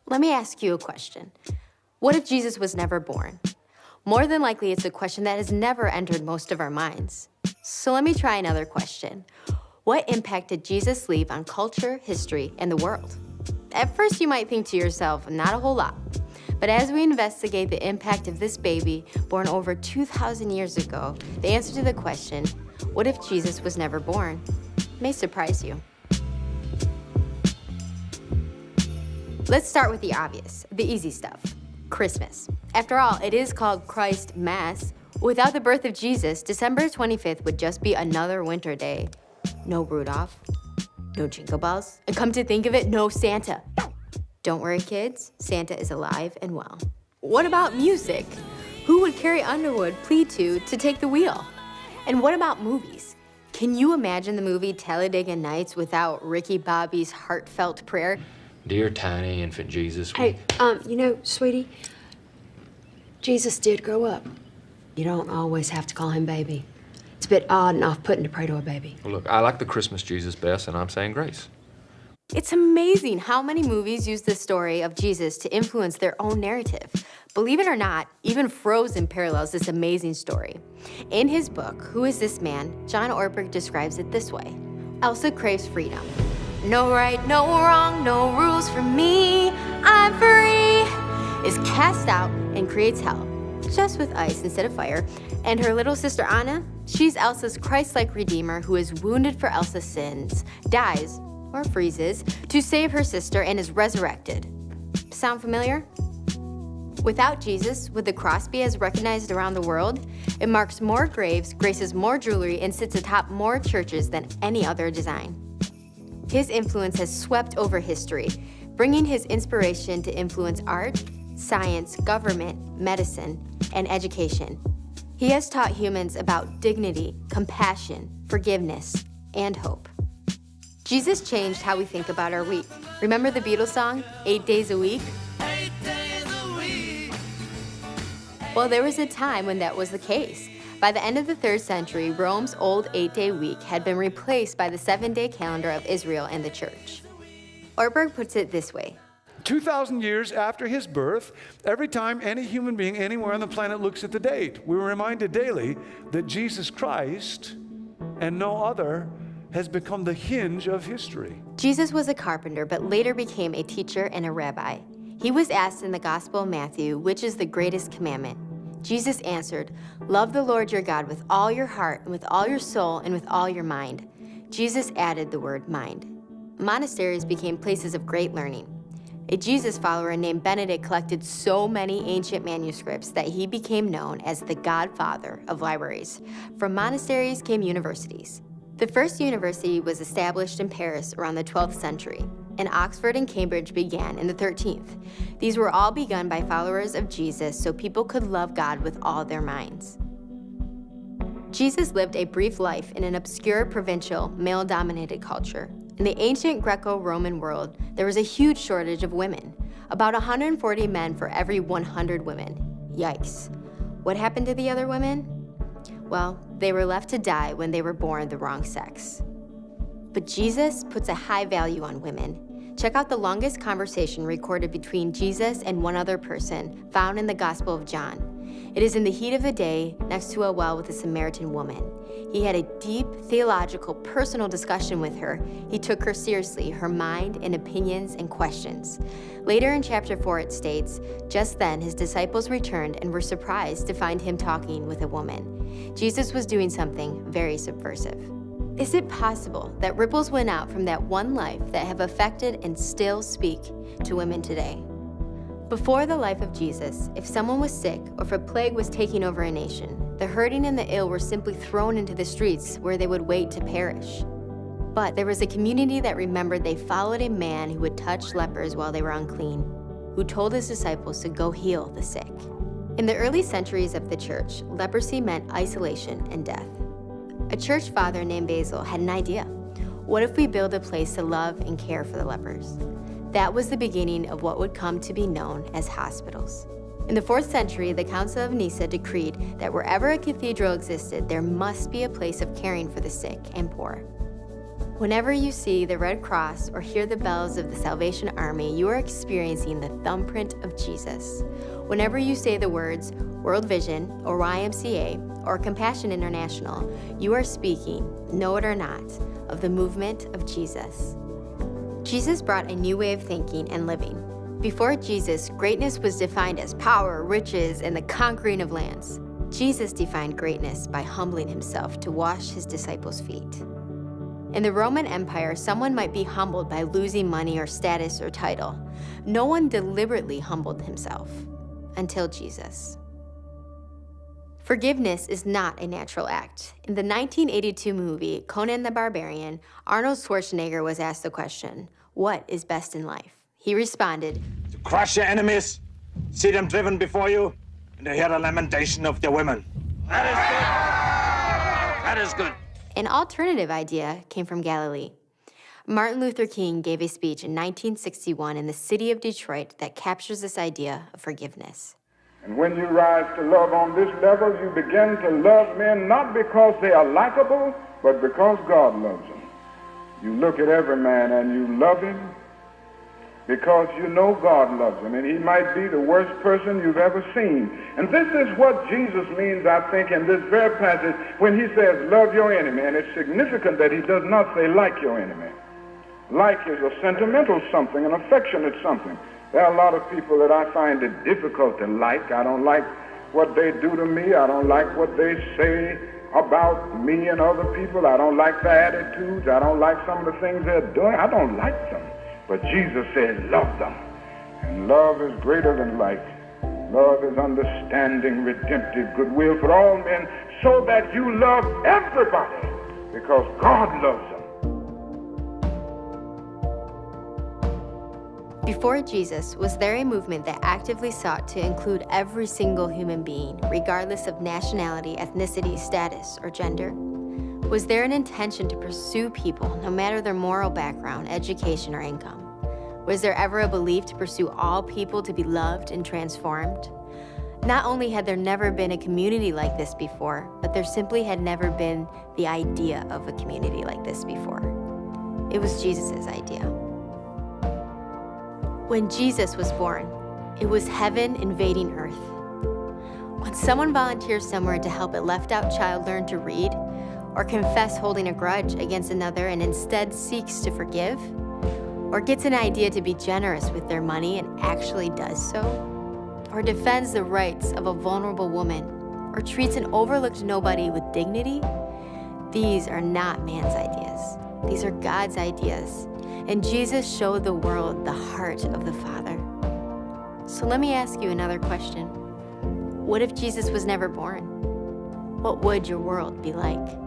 Let me ask you a question. What if Jesus was never born? More than likely, it's a question that has never entered most of our minds. So let me try another question. What impact did Jesus leave on culture, history, and the world? At first, you might think to yourself, not a whole lot. But as we investigate the impact of this baby born over 2,000 years ago, the answer to the question, what if Jesus was never born, may surprise you. Let's start with the obvious, the easy stuff, Christmas. After all, it is called Christ Mass. Without the birth of Jesus, December 25th would just be another winter day. No Rudolph, no Jingle Bells, and come to think of it, no Santa. Don't worry, kids, Santa is alive and well. What about music? Who would Carrie Underwood plead to take the wheel? And what about movies? Can you imagine the movie Talladega Nights without Ricky Bobby's heartfelt prayer? Dear tiny infant Jesus. Hey, sweetie, Jesus did grow up. You don't always have to call him baby. It's a bit odd and off-putting to pray to a baby. Well, look, I like the Christmas Jesus best, and I'm saying grace. It's amazing how many movies use the story of Jesus to influence their own narrative. Believe it or not, even Frozen parallels this amazing story. In his book, Who is This Man?, John Ortberg describes it this way. Elsa craves freedom. No right, no wrong, no rules for me, I'm free, is cast out and creates hell, just with ice instead of fire. And her little sister Anna, she's Elsa's Christ-like redeemer who is wounded for Elsa's sins, dies, or freezes, to save her sister and is resurrected. Sound familiar? Without Jesus, would the cross be as recognized around the world? It marks more graves, graces more jewelry, and sits atop more churches than any other design. His influence has swept over history, bringing his inspiration to influence art, science, government, medicine, and education. He has taught humans about dignity, compassion, forgiveness, and hope. Jesus changed how we think about our week. Remember the Beatles song, 8 Days a Week? 8 days a week. Well, there was a time when that was the case. By the end of the 3rd century, Rome's old 8-day week had been replaced by the 7-day calendar of Israel and the church. Ortberg puts it this way. 2,000 years after his birth, every time any human being anywhere on the planet looks at the date, we're reminded daily that Jesus Christ and no other has become the hinge of history. Jesus was a carpenter, but later became a teacher and a rabbi. He was asked in the Gospel of Matthew, which is the greatest commandment. Jesus answered, love the Lord your God with all your heart and with all your soul and with all your mind. Jesus added the word mind. Monasteries became places of great learning. A Jesus follower named Benedict collected so many ancient manuscripts that he became known as the godfather of libraries. From monasteries came universities. The first university was established in Paris around the 12th century, and Oxford and Cambridge began in the 13th. These were all begun by followers of Jesus so people could love God with all their minds. Jesus lived a brief life in an obscure, provincial, male-dominated culture. In the ancient Greco-Roman world, there was a huge shortage of women. About 140 men for every 100 women. Yikes. What happened to the other women? Well, they were left to die when they were born the wrong sex. But Jesus puts a high value on women. Check out the longest conversation recorded between Jesus and one other person found in the Gospel of John. It is in the heat of the day next to a well with a Samaritan woman. He had a deep, theological, personal discussion with her. He took her seriously, her mind and opinions and questions. Later in chapter 4 it states, just then his disciples returned and were surprised to find him talking with a woman. Jesus was doing something very subversive. Is it possible that ripples went out from that one life that have affected and still speak to women today? Before the life of Jesus, if someone was sick or if a plague was taking over a nation, the hurting and the ill were simply thrown into the streets where they would wait to perish. But there was a community that remembered they followed a man who would touch lepers while they were unclean, who told his disciples to go heal the sick. In the early centuries of the church, leprosy meant isolation and death. A church father named Basil had an idea. What if we build a place to love and care for the lepers? That was the beginning of what would come to be known as hospitals. In the 4th century, the Council of Nicaea decreed that wherever a cathedral existed, there must be a place of caring for the sick and poor. Whenever you see the Red Cross or hear the bells of the Salvation Army, you are experiencing the thumbprint of Jesus. Whenever you say the words World Vision or YMCA or Compassion International, you are speaking, know it or not, of the movement of Jesus. Jesus brought a new way of thinking and living. Before Jesus, greatness was defined as power, riches, and the conquering of lands. Jesus defined greatness by humbling himself to wash his disciples' feet. In the Roman Empire, someone might be humbled by losing money or status or title. No one deliberately humbled himself until Jesus. Forgiveness is not a natural act. In the 1982 movie Conan the Barbarian, Arnold Schwarzenegger was asked the question, "What is best in life?" He responded, To crush your enemies, see them driven before you, and to hear the lamentation of their women. That is good. That is good. An alternative idea came from Galilee. Martin Luther King gave a speech in 1961 in the city of Detroit that captures this idea of forgiveness. And when you rise to love on this level, you begin to love men not because they are likable, but because God loves them. You look at every man and you love him because you know God loves him, and he might be the worst person you've ever seen. And this is what Jesus means, I think, in this very passage when he says, love your enemy. And it's significant that he does not say, like your enemy. Like is a sentimental something, an affectionate something. There are a lot of people that I find it difficult to like. I don't like what they do to me. I don't like what they say about me and other people. I don't like their attitudes. I don't like some of the things they're doing. I don't like them. But Jesus says, love them. And love is greater than like. Love is understanding, redemptive goodwill for all men, so that you love everybody because God loves them. Before Jesus, was there a movement that actively sought to include every single human being, regardless of nationality, ethnicity, status, or gender? Was there an intention to pursue people, no matter their moral background, education, or income? Was there ever a belief to pursue all people to be loved and transformed? Not only had there never been a community like this before, but there simply had never been the idea of a community like this before. It was Jesus' idea. When Jesus was born, it was heaven invading earth. When someone volunteers somewhere to help a left-out child learn to read, or confess holding a grudge against another and instead seeks to forgive, or gets an idea to be generous with their money and actually does so, or defends the rights of a vulnerable woman, or treats an overlooked nobody with dignity, these are not man's ideas. These are God's ideas. And Jesus showed the world the heart of the Father. So let me ask you another question. What if Jesus was never born? What would your world be like?